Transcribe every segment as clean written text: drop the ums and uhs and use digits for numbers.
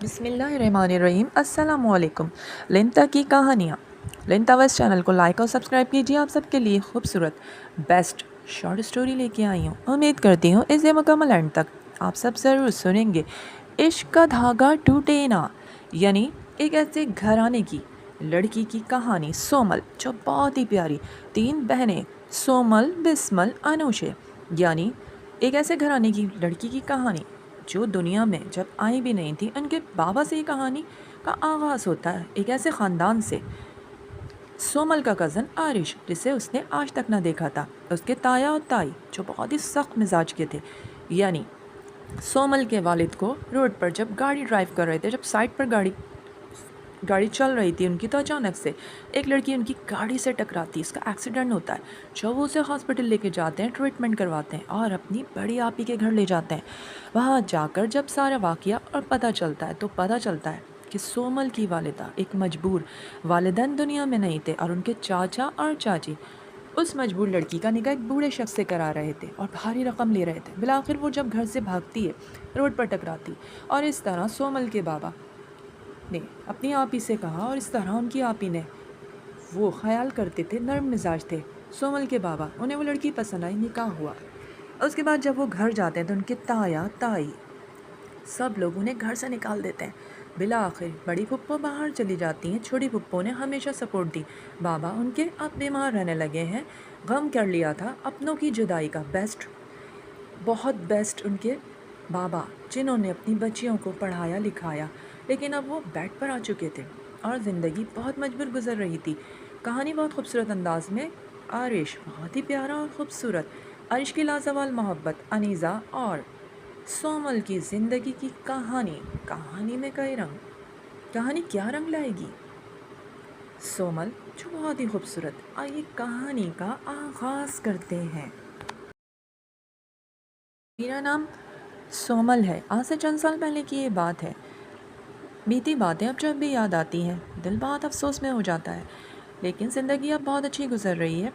بسم اللہ الرحمن الرحیم۔ السلام علیکم۔ لنتا کی کہانیاں۔ لنتا ویس چینل کو لائک اور سبسکرائب کیجیے۔ آپ سب کے لیے خوبصورت بیسٹ شارٹ سٹوری لے کے آئی ہوں۔ امید کرتی ہوں اسے مکمل اینڈ تک آپ سب ضرور سنیں گے۔ عشق کا دھاگا ٹوٹے نہ، یعنی ایک ایسے گھرانے کی لڑکی کی کہانی سومل، جو بہت ہی پیاری 3 بہنیں سومل، بسمل، انوشے، یعنی ایک ایسے گھرانے کی لڑکی کی کہانی جو دنیا میں جب آئی بھی نہیں تھی۔ ان کے بابا سے یہ کہانی کا آغاز ہوتا ہے، ایک ایسے خاندان سے۔ سومل کا کزن آرش، جسے اس نے آج تک نہ دیکھا تھا، اس کے تایا اور تائی جو بہت ہی سخت مزاج کے تھے، یعنی سومل کے والد کو روڈ پر جب گاڑی ڈرائیو کر رہے تھے، جب سائڈ پر گاڑی چل رہی تھی ان کی، تو اچانک سے ایک لڑکی ان کی گاڑی سے ٹکراتی، اس کا ایکسیڈنٹ ہوتا ہے۔ جب وہ اسے ہاسپٹل لے کے جاتے ہیں، ٹریٹمنٹ کرواتے ہیں اور اپنی بڑی آپی کے گھر لے جاتے ہیں، وہاں جا کر جب سارا واقعہ اور پتہ چلتا ہے تو پتہ چلتا ہے کہ سومل کی والدہ ایک مجبور والدین دنیا میں نہیں تھے، اور ان کے چاچا اور چاچی اس مجبور لڑکی کا نکاح ایک بوڑھے شخص سے کرا رہے تھے اور بھاری رقم لے رہے تھے۔ بالآخر وہ جب گھر سے بھاگتی ہے، روڈ پر ٹکراتی، اور اس طرح سومل کے بابا نے اپنی آپی سے کہا، اور اس طرح ان کی آپی نے، وہ خیال کرتے تھے، نرم مزاج تھے سومل کے بابا، انہیں وہ لڑکی پسند آئی، نکاح ہوا۔ اس کے بعد جب وہ گھر جاتے ہیں تو ان کے تایا تائی سب لوگ انہیں گھر سے نکال دیتے ہیں۔ بالآخر بڑی پھپھو باہر چلی جاتی ہیں، چھوٹی پھپھو نے ہمیشہ سپورٹ دی۔ بابا ان کے اب بیمار رہنے لگے ہیں، غم کر لیا تھا اپنوں کی جدائی کا۔ بہت بیسٹ ان کے بابا، جنہوں نے اپنی بچیوں کو پڑھایا لکھایا، لیکن اب وہ بیڈ پر آ چکے تھے اور زندگی بہت مجبور گزر رہی تھی۔ کہانی بہت خوبصورت انداز میں، آرش بہت ہی پیارا اور خوبصورت، عرش کی لازوال محبت، انیزہ اور سومل کی زندگی کی کہانی۔ کہانی میں کئی رنگ، کہانی کیا رنگ لائے گی؟ سومل جو بہت ہی خوبصورت۔ آئیے کہانی کا آغاز کرتے ہیں۔ میرا نام سومل ہے۔ آج سے چند سال پہلے کی یہ بات ہے۔ بیتی باتیں اب جب بھی یاد آتی ہیں دل بہت افسوس میں ہو جاتا ہے، لیکن زندگی اب بہت اچھی گزر رہی ہے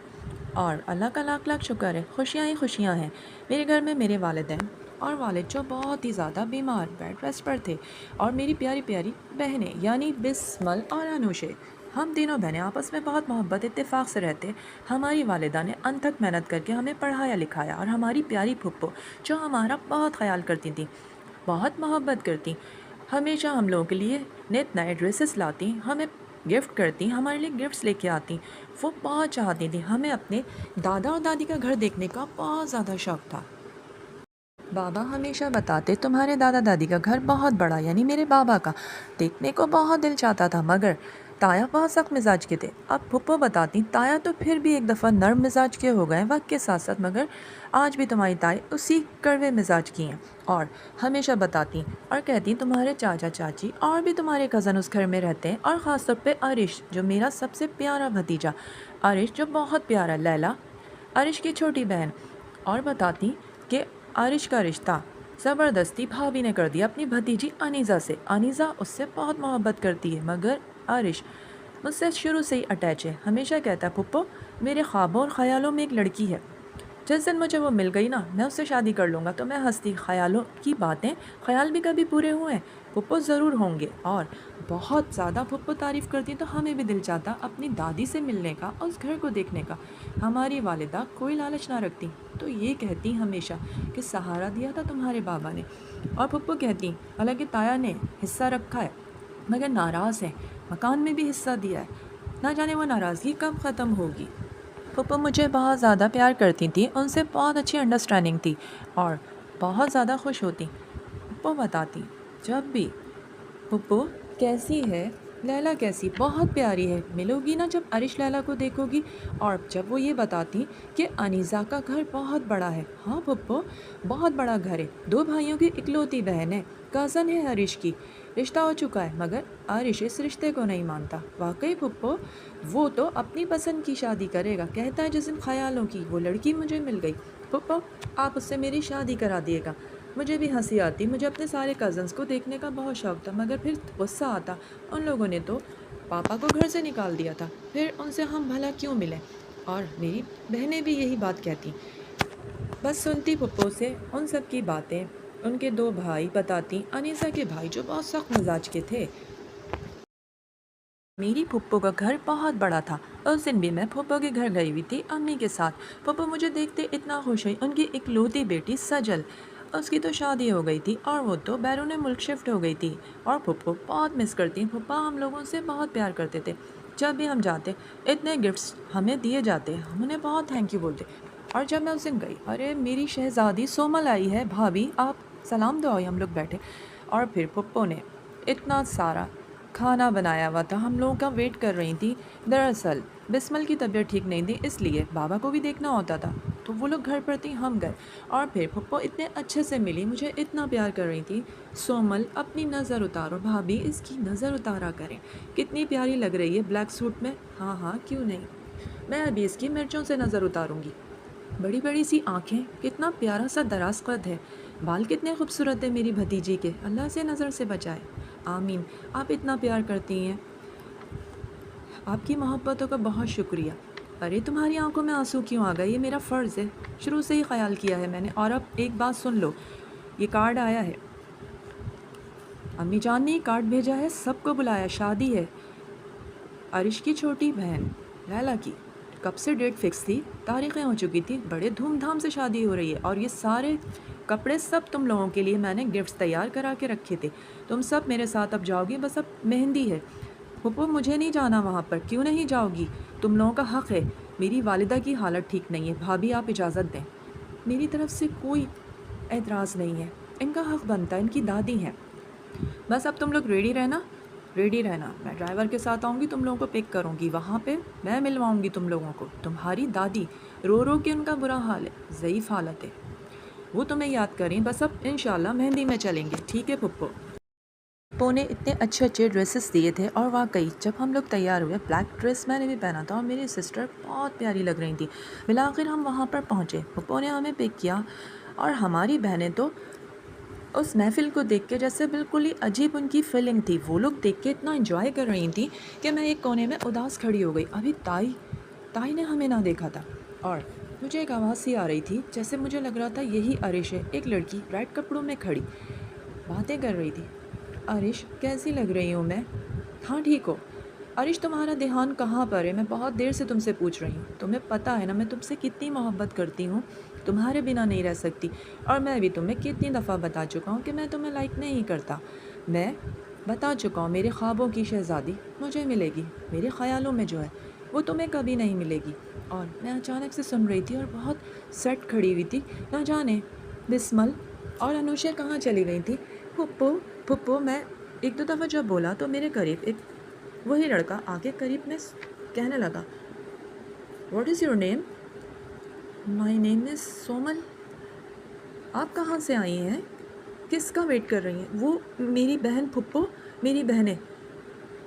اور اللہ کا لاکھ لاکھ شکر ہے، خوشیاں ہی خوشیاں ہیں۔ میرے گھر میں میرے والدین اور والد جو بہت ہی زیادہ بیمار بیڈ ریسٹ پر تھے، اور میری پیاری پیاری بہنیں یعنی بسمل اور انوشے، ہم تینوں بہنیں آپس میں بہت محبت اتفاق سے رہتے۔ ہماری والدہ نے انتھک محنت کر کے ہمیں پڑھایا لکھایا، اور ہماری پیاری پھپھو جو ہمارا بہت خیال کرتی تھیں، بہت محبت کرتی، ہمیشہ ہم لوگوں کے لیے نت نئے ڈریسز لاتی، ہمیں گفٹ کرتی، ہمارے لیے گفٹس لے کے آتی۔ وہ بہت چاہتی تھی، ہمیں اپنے دادا اور دادی کا گھر دیکھنے کا بہت زیادہ شوق تھا۔ بابا ہمیشہ بتاتے تمہارے دادا دادی کا گھر بہت بڑا، یعنی میرے بابا کا، دیکھنے کو بہت دل چاہتا تھا، مگر تایا بہت سخت مزاج کے تھے۔ اب پھپھو بتاتی تایا تو پھر بھی ایک دفعہ نرم مزاج کے ہو گئے وقت کے ساتھ ساتھ، مگر آج بھی تمہاری تائی اسی کڑوے مزاج کی ہیں۔ اور ہمیشہ بتاتی اور کہتی تمہارے چاچا چاچی اور بھی تمہارے کزن اس گھر میں رہتے ہیں، اور خاص طور پہ عرش جو میرا سب سے پیارا بھتیجا، عرش جو بہت پیارا، لیلا عرش کی چھوٹی بہن۔ اور بتاتی کہ عرش کا رشتہ زبردستی بھابھی نے کر دیا اپنی بھتیجی انیزہ سے۔ انیزہ اس سے بہت محبت کرتی ہے، مگر عرش مجھ سے شروع سے ہی اٹیچ ہے، ہمیشہ کہتا ہے پھپھو میرے خوابوں اور خیالوں میں ایک لڑکی ہے، جس دن مجھے وہ مل گئی نا میں اس سے شادی کر لوں گا۔ تو میں ہنستی، خیالوں کی باتیں، خیال بھی کبھی پورے ہوئے ہیں پھپھو ضرور ہوں گے۔ اور بہت زیادہ پھپھو تعریف کرتی تو ہمیں بھی دل چاہتا اپنی دادی سے ملنے کا، اس گھر کو دیکھنے کا۔ ہماری والدہ کوئی لالچ نہ رکھتی، تو یہ کہتی ہمیشہ کہ سہارا دیا تھا تمہارے بابا نے۔ اور پھپھو کہتی حالانکہ تایا نے حصہ رکھا ہے مگر ناراض ہے، مکان میں بھی حصہ دیا ہے، نہ جانے وہ ناراضگی کب ختم ہوگی۔ پھپھو مجھے بہت زیادہ پیار کرتی تھی، ان سے بہت اچھی انڈرسٹینڈنگ تھی اور بہت زیادہ خوش ہوتی۔ پھپھو بتاتی جب بھی پھپھو کیسی ہے لیلا، کیسی بہت پیاری ہے، ملو گی نا جب عرش لیلا کو دیکھو گی۔ اور جب وہ یہ بتاتی کہ انیزہ کا گھر بہت بڑا ہے، ہاں پھپھو بہت بڑا گھر ہے، 2 بھائیوں کی اکلوتی بہن ہے، کزن ہے عرش کی، رشتہ ہو چکا ہے، مگر عرش اس رشتے کو نہیں مانتا۔ واقعی پھپھو وہ تو اپنی پسند کی شادی کرے گا، کہتا ہے جس دن خیالوں کی وہ لڑکی مجھے مل گئی پھپھو آپ اس سے میری شادی کرا دیے گا۔ مجھے بھی ہنسی آتی، مجھے اپنے سارے کزنس کو دیکھنے کا بہت شوق تھا، مگر پھر غصہ آتا، ان لوگوں نے تو پاپا کو گھر سے نکال دیا تھا، پھر ان سے ہم بھلا کیوں ملیں۔ اور میری بہنیں بھی یہی بات کہتی، بس سنتی پھپھو سے ان سب کی باتیں، ان کے دو بھائی بتاتی انیسہ کے بھائی جو بہت سخت مزاج کے تھے۔ میری پھپھو کا گھر بہت بڑا تھا۔ اس دن بھی میں پھپھو کے گھر گئی ہوئی تھی امی کے ساتھ۔ پھپھو مجھے دیکھتے اتنا خوش ہوئی۔ ان کی اکلوتی بیٹی سجل، اس کی تو شادی ہو گئی تھی اور وہ تو بیرون ملک شفٹ ہو گئی تھی، اور پھپھو بہت مس کرتی ہیں۔ پھپھا ہم لوگوں سے بہت پیار کرتے تھے۔ جب بھی ہم جاتے اتنے گفٹس ہمیں دیے جاتے، ہم انہیں بہت تھینک یو بولتے۔ اور جب میں اس دن گئی، ارے میری شہزادی سومل آئی ہے، بھابھی آپ سلام دو آئی۔ ہم لوگ بیٹھے اور پھر پھپھو نے اتنا سارا کھانا بنایا ہوا تھا، ہم لوگوں کا ویٹ کر رہی تھی۔ دراصل بسمل کی طبیعت ٹھیک نہیں تھی، اس لیے بابا کو بھی دیکھنا ہوتا تھا، تو وہ لوگ گھر پر تھی، ہم گئے۔ اور پھر پھپھو اتنے اچھے سے ملی، مجھے اتنا پیار کر رہی تھی۔ سومل اپنی نظر اتارو بھابھی، اس کی نظر اتارا کریں، کتنی پیاری لگ رہی ہے بلیک سوٹ میں۔ ہاں ہاں کیوں نہیں، میں ابھی اس کی مرچوں سے نظر اتاروں گی۔ بڑی بڑی سی آنکھیں، کتنا پیارا سا دراز قد ہے، بال کتنے خوبصورت ہے میری بھتیجی کے، اللہ سے نظر سے بچائے، آمین۔ آپ اتنا پیار کرتی ہیں، آپ کی محبتوں کا بہت شکریہ۔ ارے تمہاری آنکھوں میں آنسو کیوں آ گئے، یہ میرا فرض ہے، شروع سے ہی خیال کیا ہے میں نے۔ اور اب ایک بات سن لو، یہ کارڈ آیا ہے، امی جان نے یہ کارڈ بھیجا ہے، سب کو بلایا، شادی ہے عرش کی چھوٹی بہن لیلا کی، کب سے ڈیٹ فکس تھی، تاریخیں ہو چکی تھی، بڑے دھوم دھام سے شادی ہو رہی ہے، اور یہ سارے کپڑے سب تم لوگوں کے لیے میں نے گفٹس تیار کرا کے رکھے تھے، تم سب میرے ساتھ اب جاؤ گی، بس اب مہندی ہے۔ پھپھو مجھے نہیں جانا وہاں پر، کیوں نہیں جاؤ گی، تم لوگوں کا حق ہے، میری والدہ کی حالت ٹھیک نہیں ہے، بھابھی آپ اجازت دیں۔ میری طرف سے کوئی اعتراض نہیں ہے، ان کا حق بنتا ہے، ان کی دادی ہیں۔ بس اب تم لوگ ریڈی رہنا، ریڈی رہنا، میں ڈرائیور کے ساتھ آؤں گی، تم لوگوں کو پک کروں گی، وہاں پہ میں ملواؤں گی تم لوگوں کو، تمہاری دادی رو رو کے ان کا برا حال ہے، ضعیف حالت ہے، وہ تمہیں یاد کریں، بس اب انشاءاللہ مہندی میں چلیں گے، ٹھیک ہے پھپھو۔ پھپھو نے اتنے اچھے اچھے ڈریسز دیے تھے، اور واقعی جب ہم لوگ تیار ہوئے، بلیک ڈریس میں نے بھی پہنا تھا اور میری سسٹر بہت پیاری لگ رہی تھی، بالآخر ہم وہاں پر پہنچے، پھپھو نے ہمیں پک کیا، اور ہماری بہنیں تو اس محفل کو دیکھ کے جیسے بالکل ہی عجیب ان کی فیلنگ تھی، وہ لوگ دیکھ کے اتنا انجوائے کر رہی تھیں کہ میں ایک کونے میں اداس کھڑی ہو گئی۔ ابھی تائی نے ہمیں نہ دیکھا تھا، اور مجھے ایک آواز سی آ رہی تھی، جیسے مجھے لگ رہا تھا یہی عرش ہے، ایک لڑکی ریڈ کپڑوں میں کھڑی باتیں کر رہی تھی۔ عرش کیسی لگ رہی ہوں میں، ہاں ٹھیک ہو، عرش تمہارا دھیان کہاں پر ہے، میں بہت دیر سے تم سے پوچھ رہی ہوں، تمہیں پتہ ہے نا میں تم سے کتنی محبت کرتی ہوں، تمہارے بنا نہیں رہ سکتی، اور میں بھی تمہیں کتنی دفعہ بتا چکا ہوں کہ میں تمہیں لائک نہیں کرتا، میں بتا چکا ہوں میرے خوابوں کی شہزادی مجھے ملے گی، میرے خیالوں میں جو ہے وہ تمہیں کبھی نہیں ملے گی۔ اور میں اچانک سے سن رہی تھی اور بہت سیٹ کھڑی ہوئی تھی، نہ جانے بسمل اور انوشا کہاں چلی گئی تھی۔ پھپھو میں ایک دو دفعہ جب بولا تو میرے قریب ایک وہی لڑکا آگے قریب میں کہنے لگا، واٹ از یور نیم؟ مائی نیم از سومل۔ آپ کہاں سے آئی ہیں، کس کا ویٹ کر رہی ہیں؟ وہ میری بہن پھپھو، میری بہنیں۔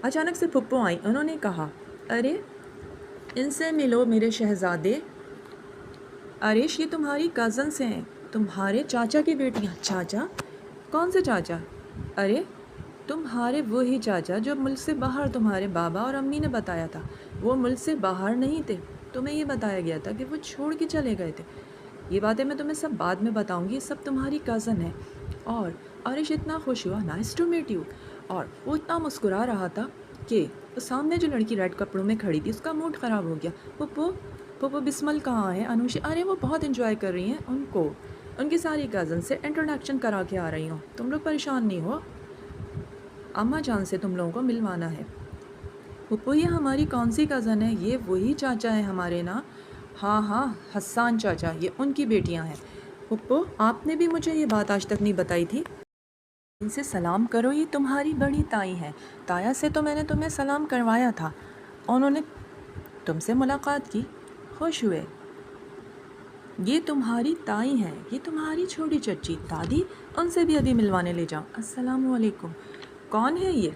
اچانک سے پھپھو آئیں، انہوں نے کہا، ارے ان سے ملو میرے شہزادے، عرش یہ تمہاری کزنس ہیں، تمہارے چاچا کی بیٹیاں۔ چاچا؟ کون سے چاچا؟ ارے تمہارے وہی چاچا جو ملک سے باہر تمہارے بابا اور امی نے بتایا تھا، وہ ملک سے باہر نہیں تھے، تمہیں یہ بتایا گیا تھا کہ وہ چھوڑ کے چلے گئے تھے، یہ باتیں میں تمہیں سب بعد میں بتاؤں گی، یہ سب تمہاری کزن ہے۔ اور عرش اتنا خوش ہوا، نائس ٹو میٹ یو، اور وہ اتنا مسکرا رہا تھا کہ سامنے جو لڑکی ریڈ کپڑوں میں کھڑی تھی اس کا موڈ خراب ہو گیا۔ پھپھو بسمل کہاں ہے، انوشی؟ ارے وہ بہت انجوائے کر رہی ہیں، ان کو ان کی ساری کزن سے انٹروڈکشن کرا کے آ رہی ہوں، تم لوگ پریشان نہیں ہو، اماں جان سے تم لوگوں کو ملوانا ہے۔ پھپھو یہ ہماری کون سی کزن ہے، یہ وہی چاچا ہے ہمارے نا، ہاں ہاں حسان چاچا، یہ ان کی بیٹیاں ہیں۔ پھپھو آپ نے بھی مجھے یہ بات آج تک نہیں بتائی تھی، ان سے سلام کرو، یہ تمہاری بڑی تائی ہیں، تایا سے تو میں نے تمہیں سلام کروایا تھا، انہوں نے تم سے ملاقات کی، خوش ہوئے، یہ تمہاری تائی ہیں، یہ تمہاری چھوٹی چچی دادی، ان سے بھی ابھی ملوانے لے جاؤ۔ السلام علیکم، کون ہے یہ؟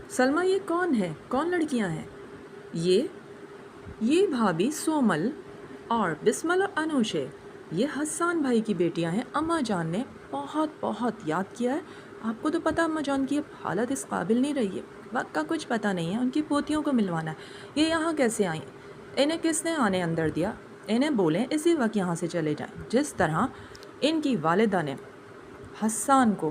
سلمہ یہ کون ہے، کون لڑکیاں ہیں یہ بھابھی سومل اور بسمل اور انوشے، یہ حسان بھائی کی بیٹیاں ہیں، اماں جان نے بہت بہت یاد کیا ہے، آپ کو تو پتہ اماں جان کی اب حالت اس قابل نہیں رہی ہے، وقت کا کچھ پتہ نہیں ہے، ان کی پوتیوں کو ملوانا ہے، یہ یہاں کیسے آئیں، انہیں کس نے آنے اندر دیا، انہیں بولیں اسی وقت یہاں سے چلے جائیں، جس طرح ان کی والدہ نے حسان کو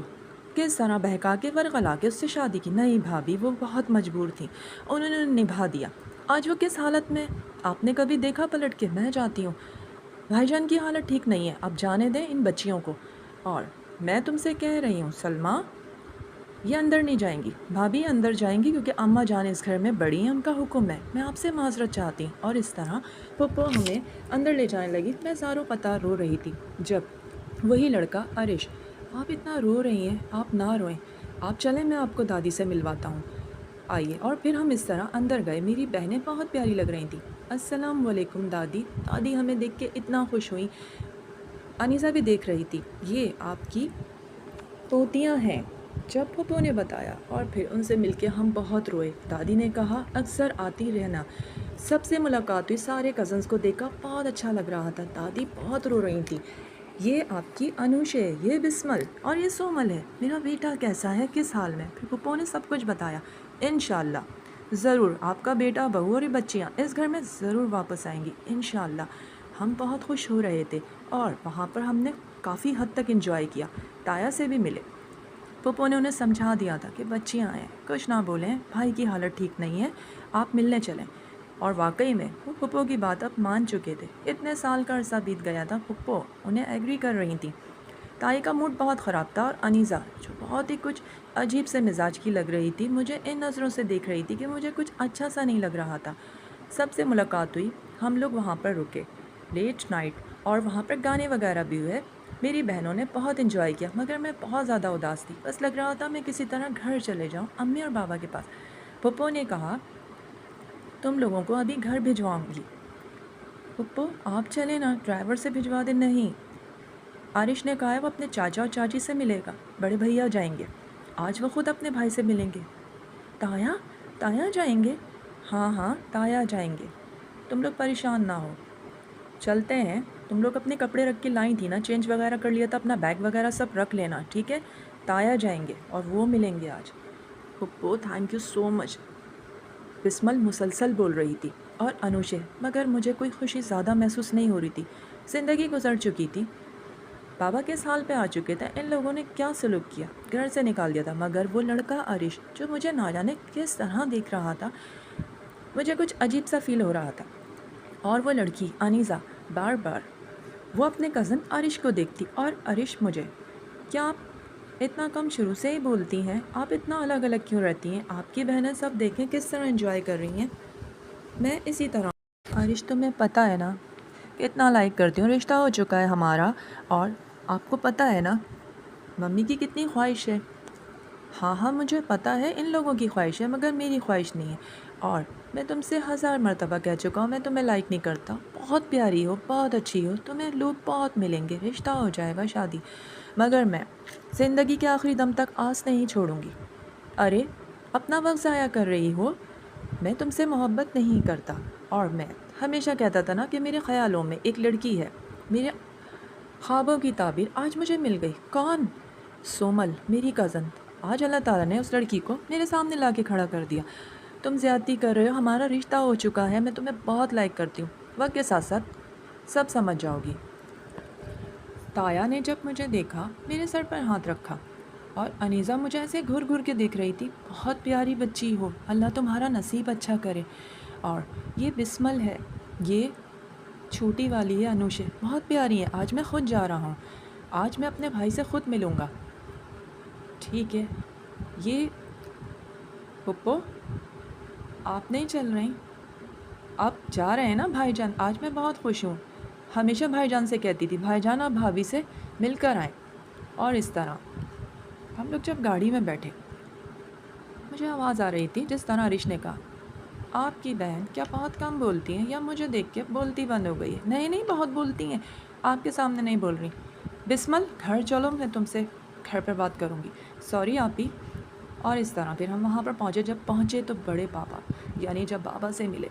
کس طرح بہکا کے ورغلا کے اس سے شادی کی. نہیں بھابھی، وہ بہت مجبور تھی، انہوں نے نبھا دیا. آج وہ کس حالت میں آپ نے کبھی دیکھا پلٹ کے؟ میں جاتی ہوں، بھائی جان کی حالت ٹھیک نہیں ہے، اب جانے دیں ان بچیوں کو. اور میں تم سے کہہ رہی ہوں سلمہ، یہ اندر نہیں جائیں گی. بھابھی اندر جائیں گی کیونکہ اماں جان اس گھر میں بڑی ہیں، ان کا حکم ہے. میں آپ سے معذرت چاہتی ہوں. اور اس طرح پھپھو ہمیں اندر لے جانے لگی. میں زاروں قطار رو رہی تھی جب وہی لڑکا عرش. آپ اتنا رو رہی ہیں، آپ نہ روئیں، آپ چلیں میں آپ کو دادی سے ملواتا ہوں، آئیے. اور پھر ہم اس طرح اندر گئے. میری بہنیں بہت پیاری لگ رہی تھیں. السلام علیکم دادی. دادی ہمیں دیکھ کے اتنا خوش ہوئیں. انیسہ بھی دیکھ رہی تھی. یہ آپ کی طوطیاں ہیں، جب پھپھو نے بتایا. اور پھر ان سے مل کے ہم بہت روئے. دادی نے کہا اکثر آتی رہنا. سب سے ملاقات ہوئی، سارے کزنس کو دیکھا، بہت اچھا لگ رہا تھا. دادی بہت رو رہی تھی. یہ آپ کی انوش ہے، یہ بسمل، اور یہ سومل ہے. میرا بیٹا کیسا ہے، کس حال میں؟ پھر پھپھو نے سب کچھ بتایا. انشاءاللہ ضرور آپ کا بیٹا، بہو اور یہ بچیاں اس گھر میں ضرور واپس آئیں گی انشاءاللہ. ہم بہت خوش ہو رہے تھے اور وہاں پر ہم نے کافی حد تک انجوائے کیا. تایا سے بھی ملے. پھپھو نے انہیں سمجھا دیا تھا کہ بچیاں آئیں، کچھ نہ بولیں، بھائی کی حالت ٹھیک نہیں ہے، آپ ملنے چلیں. اور واقعی میں وہ پھپھو کی بات اب مان چکے تھے. اتنے سال کا عرصہ بیت گیا تھا، پھپھو انہیں ایگری کر رہی تھیں. تائی کا موڈ بہت خراب تھا اور انیزہ جو بہت ہی کچھ عجیب سے مزاج کی لگ رہی تھی، مجھے ان نظروں سے دیکھ رہی تھی کہ مجھے کچھ اچھا سا نہیں لگ رہا تھا. سب سے ملاقات ہوئی، ہم لوگ وہاں پر رکے لیٹ نائٹ، اور وہاں پر گانے وغیرہ بھی ہوئے. میری بہنوں نے بہت انجوائے کیا، مگر میں بہت زیادہ اداس تھی. بس لگ رہا تھا میں کسی طرح گھر چلے جاؤں، امی اور بابا کے پاس. پھپھو نے کہا تم لوگوں کو ابھی گھر بھجواؤں گی. پھپھو آپ چلیں نا، ڈرائیور سے بھجوا دیں. نہیں، عارش نے کہا ہے وہ اپنے چاچا اور چاچی سے ملے گا، بڑے بھیا جائیں گے، آج وہ خود اپنے بھائی سے ملیں گے. تایا، تایا جائیں گے؟ ہاں ہاں تایا جائیں گے، تم لوگ پریشان نہ ہو. چلتے ہیں، تم لوگ اپنے کپڑے رکھ کے لائی تھی نا، چینج وغیرہ کر لیا تھا، اپنا بیگ وغیرہ سب رکھ لینا، ٹھیک ہے؟ تایا جائیں گے اور وہ ملیں گے آج. پھپھو تھینک یو سو مچ. بسمل مسلسل بول رہی تھی اور انوشے، مگر مجھے کوئی خوشی زیادہ محسوس نہیں ہو رہی تھی. زندگی گزر چکی تھی، بابا کس حال پہ آ چکے تھے، ان لوگوں نے کیا سلوک کیا، گھر سے نکال دیا تھا. مگر وہ لڑکا عرش جو مجھے نہ جانے کس طرح دیکھ رہا تھا، مجھے کچھ عجیب سا فیل ہو رہا تھا. اور وہ لڑکی انیزہ بار بار وہ اپنے کزن عرش کو دیکھتی اور عرش مجھے. کیا آپ اتنا کم شروع سے ہی بولتی ہیں؟ آپ اتنا الگ الگ کیوں رہتی ہیں؟ آپ کی بہنیں سب دیکھیں کس طرح انجوائے کر رہی ہیں. میں اسی طرح. عرش تمہیں پتہ ہے نا کہ اتنا لائک کرتی ہوں، رشتہ ہو چکا ہے ہمارا، اور آپ کو پتہ ہے نا ممی کی کتنی خواہش ہے. ہاں ہاں مجھے پتہ ہے ان لوگوں کی خواہش ہے، مگر میری خواہش نہیں ہے. اور میں تم سے 1000 مرتبہ کہہ چکا ہوں میں تمہیں لائک نہیں کرتا. بہت پیاری ہو، بہت اچھی ہو، تمہیں لوگ بہت ملیں گے، رشتہ ہو جائے گا، شادی. مگر میں زندگی کے آخری دم تک آس نہیں چھوڑوں گی. ارے اپنا وقت ضائع کر رہی ہو، میں تم سے محبت نہیں کرتا. اور میں ہمیشہ کہتا تھا نا کہ میرے خیالوں میں ایک لڑکی ہے، میرے خوابوں کی تعبیر آج مجھے مل گئی. کون؟ سومل، میری کزن. آج اللہ تعالیٰ نے اس لڑکی کو میرے سامنے لا کے کھڑا کر دیا. تم زیادتی کر رہے ہو، ہمارا رشتہ ہو چکا ہے، میں تمہیں بہت لائک کرتی ہوں. وقت کے ساتھ ساتھ سب سمجھ جاؤ گی. تایا نے جب مجھے دیکھا میرے سر پر ہاتھ رکھا، اور انیزہ مجھے ایسے گھر گھر کے دیکھ رہی تھی. بہت پیاری بچی ہو، اللہ تمہارا نصیب اچھا کرے. اور یہ بسمل ہے، یہ چھوٹی والی ہے انوش ہے، بہت پیاری ہے. آج میں خود جا رہا ہوں، آج میں اپنے بھائی سے خود ملوں گا. ٹھیک ہے. یہ پھپھو آپ نہیں چل رہی؟ آپ جا رہے ہیں نا بھائی جان؟ آج میں بہت خوش ہوں. ہمیشہ بھائی جان سے کہتی تھی بھائی جان آپ بھابھی سے مل کر آئیں. اور اس طرح ہم لوگ جب گاڑی میں بیٹھے، مجھے آواز آ رہی تھی جس طرح عرش نے کہا آپ کی بہن کیا بہت کم بولتی ہیں، یا مجھے دیکھ کے بولتی بند ہو گئی ہے؟ نہیں نہیں بہت بولتی ہیں، آپ کے سامنے نہیں بول رہی. بسمل گھر چلو، میں تم سے گھر پر بات کروں گی. سوری آپ ہی. اور اس طرح پھر ہم وہاں پر پہنچے. جب پہنچے تو بڑے پاپا، یعنی جب بابا سے ملے،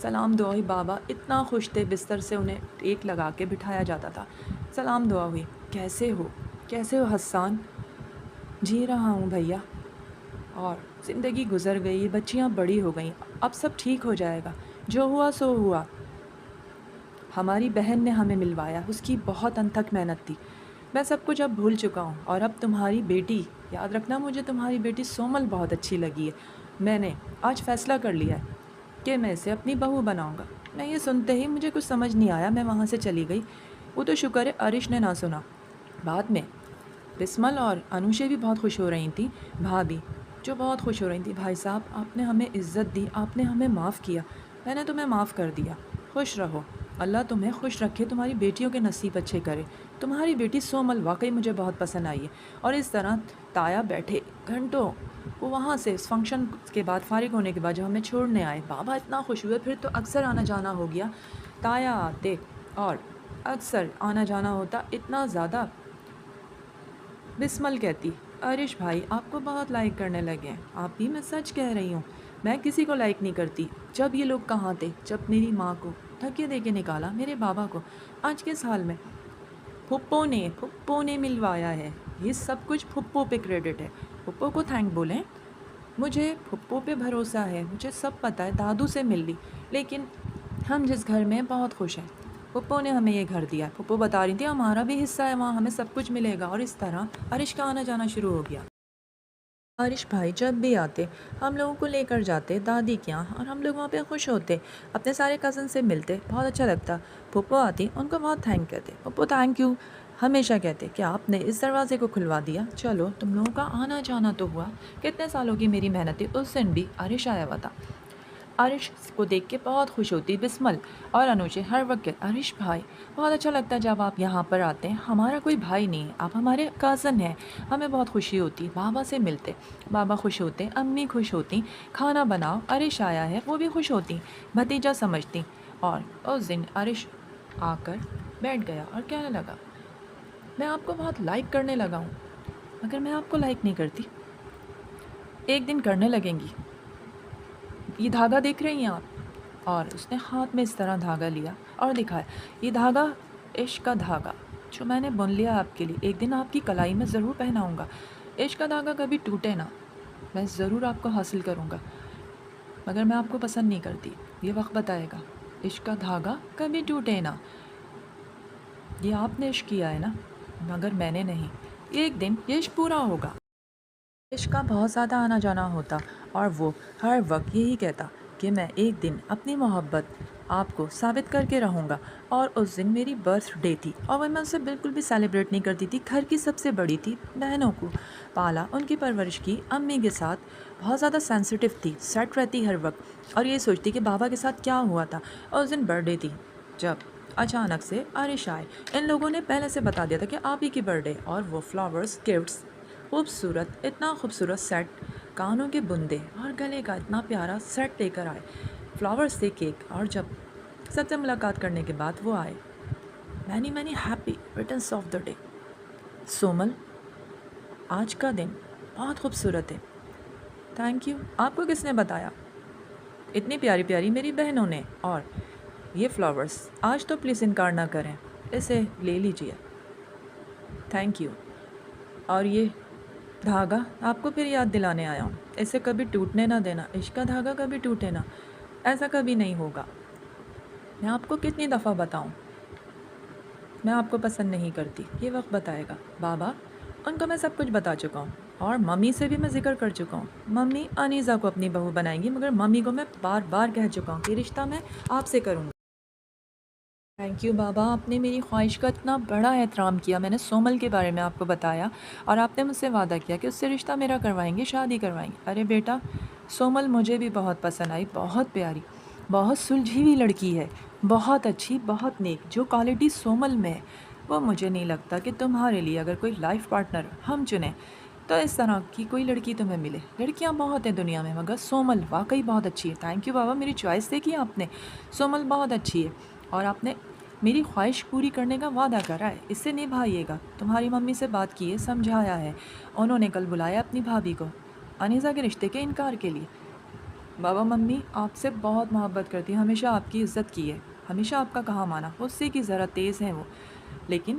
سلام دعا ہوئی. بابا اتنا خوش تھے، بستر سے انہیں ٹیک لگا کے بٹھایا جاتا تھا. سلام دعا ہوئی. کیسے ہو، کیسے ہو حسان؟ جی رہا ہوں بھیا. اور زندگی گزر گئی، بچیاں بڑی ہو گئیں، اب سب ٹھیک ہو جائے گا، جو ہوا سو ہوا. ہماری بہن نے ہمیں ملوایا، اس کی بہت انتھک محنت تھی. میں سب کچھ اب بھول چکا ہوں، اور اب تمہاری بیٹی، یاد رکھنا مجھے تمہاری بیٹی سومل بہت اچھی لگی ہے۔ میں نے آج فیصلہ کر لیا ہے کہ میں اسے اپنی بہو بناؤں گا۔ میں یہ سنتے ہی مجھے کچھ سمجھ نہیں آیا، میں وہاں سے چلی گئی۔ وہ تو شکر ہے عرش نے نہ سنا۔ بعد میں بسمل اور انوشے بھی بہت خوش ہو رہی تھیں، بھابھی جو بہت خوش ہو رہی تھیں، بھائی صاحب آپ نے ہمیں عزت دی، آپ نے ہمیں معاف کیا۔ میں نے تمہیں معاف کر دیا، خوش رہو، اللہ تمہیں خوش رکھے، تمہاری بیٹیوں کے نصیب اچھے کرے۔ تمہاری بیٹی سومل واقعی مجھے بہت پسند آئی ہے۔ اور اس طرح تایا بیٹھے گھنٹوں، وہ وہاں سے اس فنکشن کے بعد فارغ ہونے کے بعد جب ہمیں چھوڑنے آئے، بابا اتنا خوش ہوئے، پھر تو اکثر آنا جانا ہو گیا، تایا آتے اور اکثر آنا جانا ہوتا، اتنا زیادہ۔ بسمل کہتی، عرش بھائی آپ کو بہت لائک کرنے لگے ہیں۔ آپ بھی، میں سچ کہہ رہی ہوں، میں کسی کو لائک نہیں کرتی۔ جب یہ لوگ کہاں تھے جب میری ماں کو دھکے دے کے نکالا، میرے بابا کو آج کے سال میں پھپھو نے ملوایا ہے۔ یہ سب کچھ پھپھو پہ کریڈٹ ہے، پھپھو کو تھینک بولیں۔ مجھے پھپھو پہ بھروسہ ہے، مجھے سب پتہ ہے، دادو سے مل لی، لیکن ہم جس گھر میں بہت خوش ہیں، پھپھو نے ہمیں یہ گھر دیا۔ پھپھو بتا رہی تھی ہمارا بھی حصہ ہے وہاں، ہمیں سب کچھ ملے گا۔ اور اس طرح عرش کا آنا جانا شروع ہو گیا۔ عرش بھائی جب بھی آتے ہم لوگوں کو لے کر جاتے دادی کے یہاں، اور ہم لوگ وہاں پہ خوش ہوتے، اپنے سارے کزن سے ملتے، بہت اچھا لگتا۔ پھپھو آتی، ان کو بہت تھینک کہتے، پھپھو تھینک یو ہمیشہ کہتے کہ آپ نے اس دروازے کو کھلوا دیا، چلو تم لوگوں کا آنا جانا تو ہوا۔ کتنے سالوں کی میری محنت تھی۔ اس دن بھی عرش آیا ہوا تھا۔ عرش کو دیکھ کے بہت خوش ہوتی بسمل اور انوشے، ہر وقت عرش بھائی بہت اچھا لگتا ہے جب آپ یہاں پر آتے ہیں، ہمارا کوئی بھائی نہیں ہے، آپ ہمارے کازن ہیں، ہمیں بہت خوشی ہوتی۔ بابا سے ملتے، بابا خوش ہوتے، امی خوش ہوتی، کھانا بناؤ عرش آیا ہے، وہ بھی خوش ہوتی، بھتیجا سمجھتی۔ اور اس دن عرش آ کر بیٹھ گیا اور کہنے لگا، میں آپ کو بہت لائک کرنے لگا ہوں، مگر میں آپ کو لائک نہیں کرتی، ایک دن کرنے لگیں گی۔ یہ دھاگا دیکھ رہی ہیں آپ؟ اور اس نے ہاتھ میں اس طرح دھاگا لیا اور دکھایا، یہ دھاگا عشق کا دھاگا جو میں نے بن لیا آپ کے لیے، ایک دن آپ کی کلائی میں ضرور پہناؤں گا۔ عشق کا دھاگا کبھی ٹوٹے نہ، میں ضرور آپ کو حاصل کروں گا، مگر میں آپ کو پسند نہیں کرتی، یہ وقت بتائے گا۔ عشق کا دھاگا کبھی ٹوٹے نہ، یہ آپ نے عشق کیا ہے نا، مگر میں نے نہیں، ایک دن یہ عشق پورا ہوگا۔ عشق کا بہت زیادہ آنا جانا ہوتا، اور وہ ہر وقت یہی کہتا کہ میں ایک دن اپنی محبت آپ کو ثابت کر کے رہوں گا۔ اور اس دن میری برتھ ڈے تھی، اور میں اسے بالکل بھی سیلیبریٹ نہیں کرتی تھی، گھر کی سب سے بڑی تھی، بہنوں کو پالا، ان کی پرورش کی، امی کے ساتھ بہت زیادہ سینسیٹیو تھی، سیٹ رہتی ہر وقت، اور یہ سوچتی کہ بابا کے ساتھ کیا ہوا تھا۔ اور اس دن برتھ ڈے تھی جب اچانک سے عرش آئے، ان لوگوں نے پہلے سے بتا دیا تھا کہ آپ ہی کی برتھ ڈے، اور وہ فلاورز، گفٹس، خوبصورت، اتنا خوبصورت سیٹ، کانوں کے بندے اور گلے کا اتنا پیارا سیٹ لے کر آئے، فلاورز سے کیک، اور جب سب سے ملاقات کرنے کے بعد وہ آئے، many many happy returns of the day, سومل آج کا دن بہت خوبصورت ہے، تھینک یو، آپ کو کس نے بتایا؟ اتنی پیاری پیاری میری بہنوں نے، اور یہ فلاورز آج تو پلیز انکار نہ کریں، اسے لے لیجئے، تھینک یو۔ اور یہ دھاگا آپ کو پھر یاد دلانے آیا ہوں، اسے کبھی ٹوٹنے نہ دینا، عشق کا دھاگا کبھی ٹوٹے نہ، ایسا کبھی نہیں ہوگا۔ میں آپ کو کتنی دفعہ بتاؤں، میں آپ کو پسند نہیں کرتی، یہ وقت بتائے گا۔ بابا، ان کو میں سب کچھ بتا چکا ہوں، اور ممی سے بھی میں ذکر کر چکا ہوں، ممی انیزہ کو اپنی بہو بنائیں گی، مگر ممی کو میں بار بار کہہ چکا ہوں کہ رشتہ میں آپ سے کروں گا۔ تھینک یو بابا، آپ نے میری خواہش کا اتنا بڑا احترام کیا، میں نے سومل کے بارے میں آپ کو بتایا، اور آپ نے مجھ سے وعدہ کیا کہ اس سے رشتہ میرا کروائیں گے، شادی کروائیں گے۔ ارے بیٹا، سومل مجھے بھی بہت پسند آئی، بہت پیاری، بہت سلجھی ہوئی لڑکی ہے، بہت اچھی، بہت نیک، جو کوالٹی سومل میں ہے وہ مجھے نہیں لگتا کہ تمہارے لیے اگر کوئی لائف پارٹنر ہم چنیں تو اس طرح کی کوئی لڑکی تمہیں ملے۔ لڑکیاں بہت ہیں دنیا میں، مگر سومل واقعی بہت اچھی ہے۔ تھینک یو بابا، میری چوائس دیکھی آپ نے، سومل بہت اچھی ہے، اور آپ نے میری خواہش پوری کرنے کا وعدہ کرا ہے، اس سے نبھائیے گا۔ تمہاری ممی سے بات کی ہے، سمجھایا ہے، انہوں نے کل بلایا اپنی بھابھی کو انیزہ کے رشتے کے انکار کے لیے۔ بابا، ممی آپ سے بہت محبت کرتی ہیں، ہمیشہ آپ کی عزت کی ہے، ہمیشہ آپ کا کہا مانا، غصے کی ذرا تیز ہیں وہ، لیکن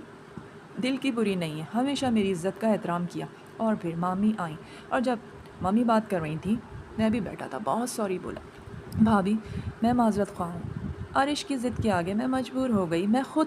دل کی بری نہیں ہے، ہمیشہ میری عزت کا احترام کیا۔ اور پھر مامی آئیں، اور جب ممی بات کر رہی تھیں میں بھی بیٹھا تھا، بہت سوری بولا، بھابھی میں معذرت خواہ ہوں، عرش کی ضد کے آگے میں مجبور ہو گئی، میں خود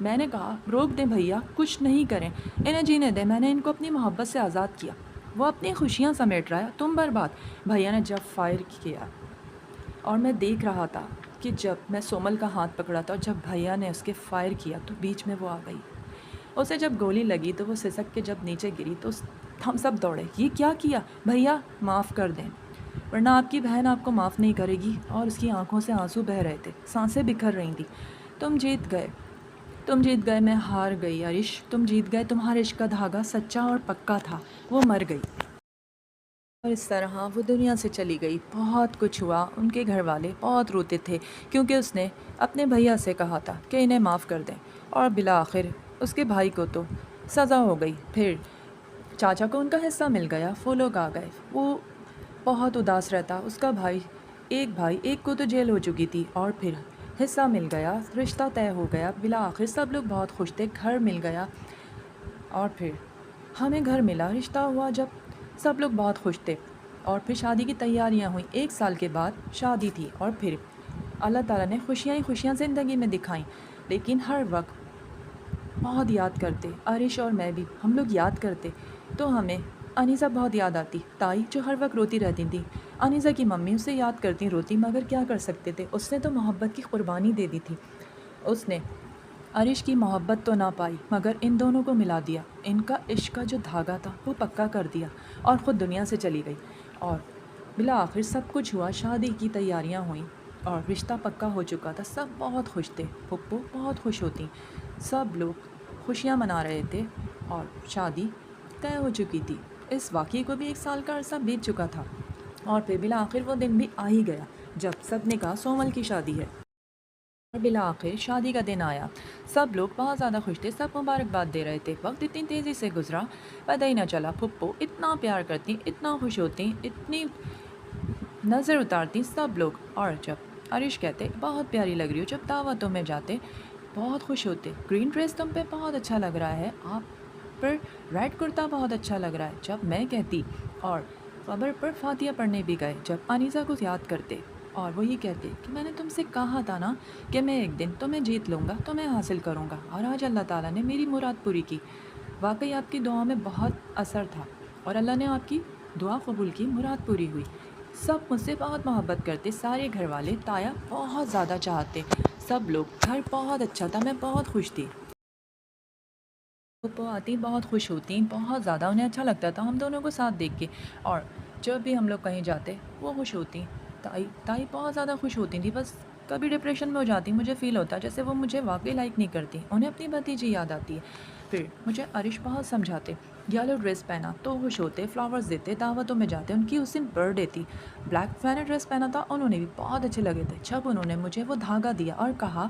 میں نے کہا روک دیں بھیا، کچھ نہیں کریں، انہیں جینے دیں، میں نے ان کو اپنی محبت سے آزاد کیا، وہ اپنی خوشیاں سمیٹ رہا ہے، تم برباد۔ بھیا نے جب فائر کیا اور میں دیکھ رہا تھا کہ جب میں سومل کا ہاتھ پکڑا تھا اور جب بھیا نے اس کے فائر کیا تو بیچ میں وہ آ گئی، اسے جب گولی لگی تو وہ سسک کے جب نیچے گری تو ہم سب دوڑے، یہ کیا کیا؟ بھیا معاف کر دیں ورنہ آپ کی بہن آپ کو معاف نہیں کرے گی، اور اس کی آنکھوں سے آنسو بہہ رہے تھے، سانسیں بکھر رہی تھیں۔ تم جیت گئے، تم جیت گئے، میں ہار گئی عرش، تم جیت گئے، تمہارے عشق کا دھاگا سچا اور پکا تھا، وہ مر گئی اور اس طرح وہ دنیا سے چلی گئی۔ بہت کچھ ہوا، ان کے گھر والے بہت روتے تھے کیونکہ اس نے اپنے بھیا سے کہا تھا کہ انہیں معاف کر دیں، اور بالآخر اس کے بھائی کو تو سزا ہو گئی، پھر چاچا کو ان کا حصہ مل گیا، وہ لوگ آ گئے، وہ بہت اداس رہتا، اس کا بھائی، ایک کو تو جیل ہو چکی تھی، اور پھر حصہ مل گیا، رشتہ طے ہو گیا، بالآخر سب لوگ بہت خوش تھے، گھر مل گیا، اور پھر ہمیں گھر ملا، رشتہ ہوا، جب سب لوگ بہت خوش تھے، اور پھر شادی کی تیاریاں ہوئیں، 1 سال کے بعد شادی تھی، اور پھر اللہ تعالیٰ نے خوشیاں ہی خوشیاں زندگی میں دکھائیں، لیکن ہر وقت بہت یاد کرتے، عرش اور میں بھی، ہم لوگ یاد کرتے تو ہمیں انیسہ بہت یاد آتی، تائی جو ہر وقت روتی رہتی تھی، انیسہ کی ممی اسے یاد کرتی روتی، مگر کیا کر سکتے تھے، اس نے تو محبت کی قربانی دے دی تھی، اس نے عرش کی محبت تو نہ پائی مگر ان دونوں کو ملا دیا، ان کا عشق کا جو دھاگا تھا وہ پکا کر دیا، اور خود دنیا سے چلی گئی، اور بالآخر سب کچھ ہوا، شادی کی تیاریاں ہوئیں اور رشتہ پکا ہو چکا تھا، سب بہت خوش تھے، پھپھو بہت خوش ہوتی، سب لوگ خوشیاں منا رہے تھے، اور شادی طے ہو چکی تھی، اس واقعے کو بھی 1 سال کا عرصہ بیت چکا تھا، اور پھر بالآخر وہ دن بھی آ ہی گیا جب سب نے کہا سومل کی شادی ہے، اور بالآخر شادی کا دن آیا، سب لوگ بہت زیادہ خوش تھے، سب مبارکباد دے رہے تھے، وقت اتنی تیزی سے گزرا پتہ ہی نہ چلا، پھپھو اتنا پیار کرتی، اتنا خوش ہوتی، اتنی نظر اتارتی سب لوگ، اور جب عرش کہتے بہت پیاری لگ رہی ہو، جب دعوتوں میں جاتے بہت خوش ہوتے، گرین ڈریس تم پہ بہت اچھا لگ رہا ہے، آپ پر ریڈ کرتا بہت اچھا لگ رہا ہے، جب میں کہتی، اور قبر پر فاتحہ پڑھنے بھی گئے، جب انیسہ کو یاد کرتے اور وہ یہ کہتے کہ میں نے تم سے کہا تھا نا کہ میں ایک دن تمہیں جیت لوں گا، تمہیں حاصل کروں گا، اور آج اللہ تعالیٰ نے میری مراد پوری کی، واقعی آپ کی دعا میں بہت اثر تھا، اور اللہ نے آپ کی دعا قبول کی، مراد پوری ہوئی، سب مجھ سے بہت محبت کرتے، سارے گھر والے، تایا بہت زیادہ چاہتے، سب لوگ، گھر بہت اچھا تھا، میں بہت خوش تھی، پھپھو آتی بہت خوش ہوتی، بہت زیادہ انہیں اچھا لگتا تھا ہم دونوں کو ساتھ دیکھ کے، اور جب بھی ہم لوگ کہیں جاتے وہ خوش ہوتی، تائی بہت زیادہ خوش ہوتی تھی، بس کبھی ڈپریشن میں ہو جاتی، مجھے فیل ہوتا جیسے وہ مجھے واقعی لائک نہیں کرتی، انہیں اپنی بھتیجی یاد آتی ہے، پھر مجھے عرش بہت سمجھاتے، یلو ڈریس پہنا تو خوش ہوتے، فلاورز دیتے، دعوتوں میں جاتے، ان کی اس دن برتھ ڈے تھی، بلیک فینا ڈریس پہنا تھا، انہوں نے بھی بہت اچھے لگے تھے، جب انہوں نے مجھے وہ دھاگا دیا اور کہا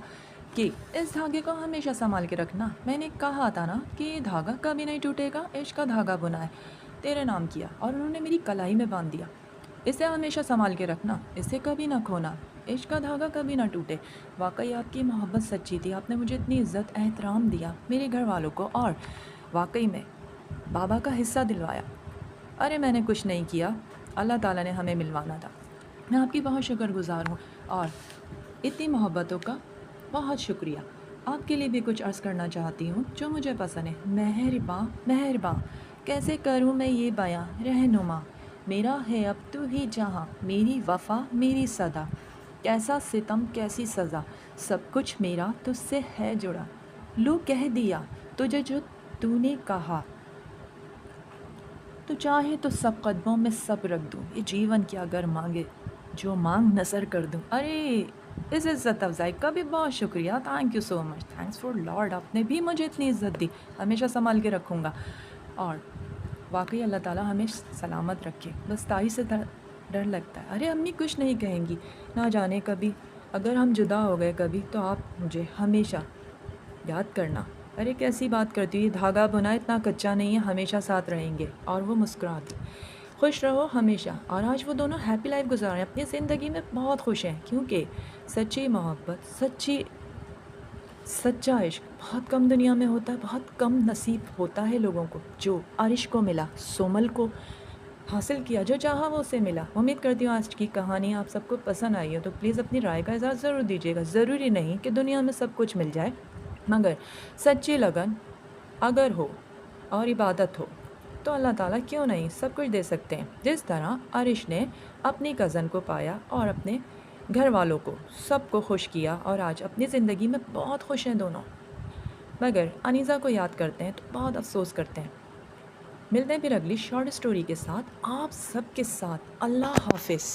کہ اس دھاگے کو ہمیشہ سنبھال کے رکھنا، میں نے کہا تھا نا کہ یہ دھاگا کبھی نہیں ٹوٹے گا، عشق کا دھاگا بنا ہے، تیرے نام کیا، اور انہوں نے میری کلائی میں باندھ دیا، اسے ہمیشہ سنبھال کے رکھنا، اسے کبھی نہ کھونا، عشق کا دھاگا کبھی نہ ٹوٹے، واقعی آپ کی محبت سچی تھی، آپ نے مجھے اتنی عزت احترام دیا، میرے گھر والوں کو، اور واقعی میں بابا کا حصہ دلوایا، ارے میں نے کچھ نہیں کیا، اللہ تعالیٰ نے ہمیں ملوانا تھا، میں آپ کی بہت شکر گزار ہوں، اور اتنی محبتوں کا بہت شکریہ، آپ کے لیے بھی کچھ عرض کرنا چاہتی ہوں جو مجھے پسند ہے، مہرباں مہرباں، کیسے کروں میں یہ بیاں رہنما، میرا ہے اب تو ہی جہاں، میری وفا میری صدا، کیسا ستم کیسی سزا، سب کچھ میرا تجھ سے ہے جڑا، لو کہہ دیا تجھے جو تو نے کہا، تو چاہے تو سب قدموں میں سب رکھ دوں، یہ جیون کیا اگر مانگے جو مانگ نثر کر دوں، ارے اس عزت افزائی کا بھی بہت شکریہ، thank you so much, thanks for lord, آپ نے بھی مجھے اتنی عزت دی، ہمیشہ سنبھال کے رکھوں گا، اور واقعی اللہ تعالیٰ ہمیں سلامت رکھے، بس تائی سے ڈر لگتا ہے، ارے امی کچھ نہیں کہیں گی، نہ جانے کبھی اگر ہم جدا ہو گئے کبھی تو آپ مجھے ہمیشہ یاد کرنا، ارے کیسی بات کرتی ہو، یہ دھاگا بنا اتنا کچا نہیں ہے، ہمیشہ ساتھ رہیں گے، اور وہ مسکراتی، خوش رہو ہمیشہ، اور آج وہ دونوں ہیپی لائف گزار رہے ہیں، اپنی زندگی میں بہت خوش ہیں، کیونکہ سچی محبت، سچا عشق بہت کم دنیا میں ہوتا ہے، بہت کم نصیب ہوتا ہے لوگوں کو، جو عرش کو ملا، سومل کو حاصل کیا، جو چاہا وہ اسے ملا، امید کرتی ہوں آج کی کہانی آپ سب کو پسند آئی ہو، تو پلیز اپنی رائے کا اظہار ضرور دیجیے گا، ضروری نہیں کہ دنیا میں سب کچھ مل جائے، مگر سچی لگن اگر ہو اور عبادت ہو تو اللہ تعالیٰ کیوں نہیں سب کچھ دے سکتے ہیں، جس طرح عرش نے اپنی کزن کو پایا اور اپنے گھر والوں کو سب کو خوش کیا، اور آج اپنی زندگی میں بہت خوش ہیں دونوں، مگر انیزہ کو یاد کرتے ہیں تو بہت افسوس کرتے ہیں۔ ملتے ہیں پھر اگلی شارٹ سٹوری کے ساتھ، آپ سب کے ساتھ۔ اللہ حافظ۔